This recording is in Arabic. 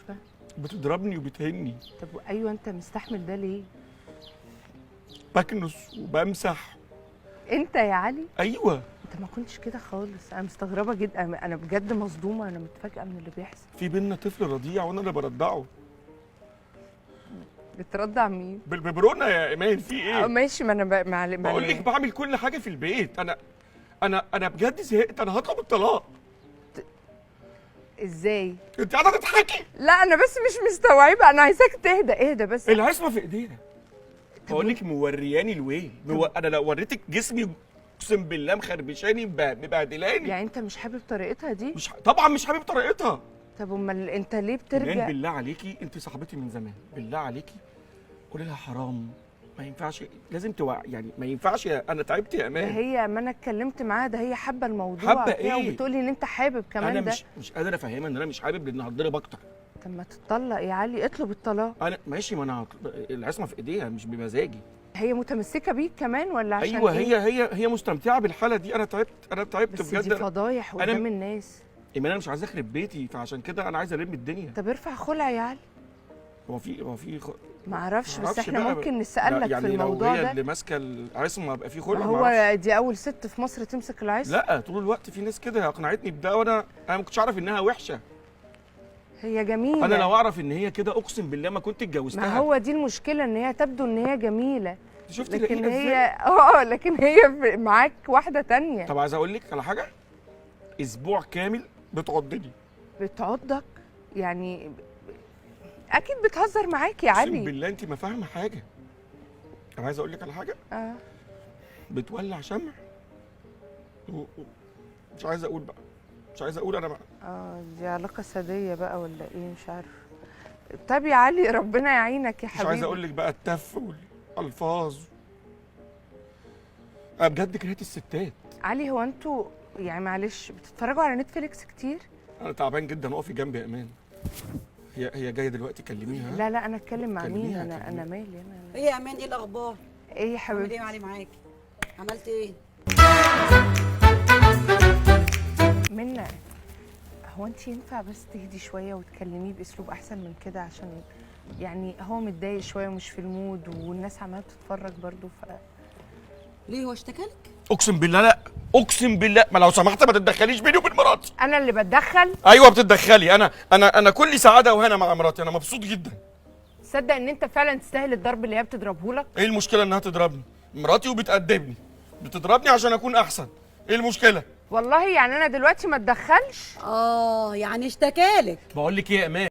فاهم. بتضربني وبتهني. طب ايوه انت مستحمل ده ليه؟ بكنس وبمسح. انت يا علي؟ ايوه. انت ما كنتش كده خالص، انا مستغربه جدا، انا بجد مصدومه، انا متفاجئه من اللي بيحصل. في بينا طفل رضيع وانا اللي برضعه. بترضع مين؟ بالببرونه يا ايمان، في ايه؟ ماشي، ما انا بقول لك بعمل كل حاجه في البيت. انا بجد زهقت، انا هطلب الطلاق. ازاي؟ انت قاعده تضحكي. لا انا بس مش مستوعبه، انا عايزاك تهدى بس. العصمه في ايدينا. بقول لك مورياني الويل. انا لو وريتك جسمي اقسم بالله مخربشاني مبهدلاني. يعني انت مش حابب طريقتها دي؟ طبعا مش حابب طريقتها. طب امال انت ليه بترجع؟ إيمان بالله عليكي، انت صاحبتي من زمان، بالله عليكي قولي لها حرام، ما ينفعش، لازم يعني ما ينفعش. انا تعبت يا ده امان. هي ما انا اتكلمت معاها، ده هي حابه الموضوع. حابه ايه؟ وبتقولي ان انت حابب كمان. انا ده مش قادر افهمها ان انا مش حابب لان هتضرب اكتر. طب ما تتطلق يا علي، اطلب الطلاق. انا ماشي، ما انا العصمه في ايديها مش بمزاجي. هي متمسكه بيك كمان ولا عشان ايوه إيه؟ هي مستمتعه بالحاله دي. انا تعبت بس بجد. دي فضايح قدام الناس. ايمان انا مش عايز اخرب بيتي، فعشان كده انا عايز الم الدنيا. طب ارفع خلع يا علي. هو في ما اعرفش، بس احنا بقى ممكن نسالك يعني في الموضوع لو هي ده. اللي ماسكه العصمه يبقى في خلع. ما هو دي اول ست في مصر تمسك العصمه. لا، طول الوقت في ناس كده اقنعتني بده، وانا ما كنتش اعرف انها وحشه. هي جميله. انا لو اعرف ان هي كده اقسم بالله ما كنت اتجوزتها. ما هو دي المشكله، ان هي تبدو ان هي جميله. شفتي لكن رقيقة هي إزاي؟ لكن هي معاك واحده تانية. طب عايز اقول لك على حاجه، اسبوع كامل بتعضني. بتعضك يعني؟ اكيد بتهزر معاك يا علي. اقسم بالله انت ما فاهمه حاجه. انا عايز اقول لك على حاجه. بتولع شمع مش عايز اقول بقى، مش عايز اقول انا بقى. دي علاقه ساديه بقى ولا ايه؟ مش عارف. طب يا علي ربنا يعينك يا حبيبي. مش عايز اقول لك بقى التف والالفاظ. انا بجد كرهت الستات. علي هو انتوا يعني معلش بتتفرجوا على نتفليكس كتير؟ انا تعبان جدا، اقفي جنبي يا ايمان. هي جايه دلوقتي، كلميها. لا انا اتكلم مع مين؟ انا مالي انا. ايه يا امان، ايه الاخبار؟ ايه يا حبيبتي؟ ايه علي معاكي؟ عملت ايه؟ منى، هو انت ينفع بس تهدي شويه وتكلميه باسلوب احسن من كده؟ عشان يعني هو متضايق شويه ومش في المود، والناس عماله بتتفرج برضه. ليه هو اشتكالك؟ اقسم بالله لا، اقسم بالله، ما لو سمحت ما تتدخليش بيني وبين مراتي. انا اللي بتدخل؟ ايوه بتتدخلي. انا كل سعاده وهنا مع مراتي، انا مبسوط جدا. تصدق ان انت فعلا تستاهل الضرب اللي هي بتضربه لك؟ ايه المشكله انها تضربني؟ مراتي وبتأدبني، بتضربني عشان اكون احسن. ايه المشكله؟ والله يعني انا دلوقتي ما اتدخلش؟ يعني اشتكالك. بقول لك ايه يا امان،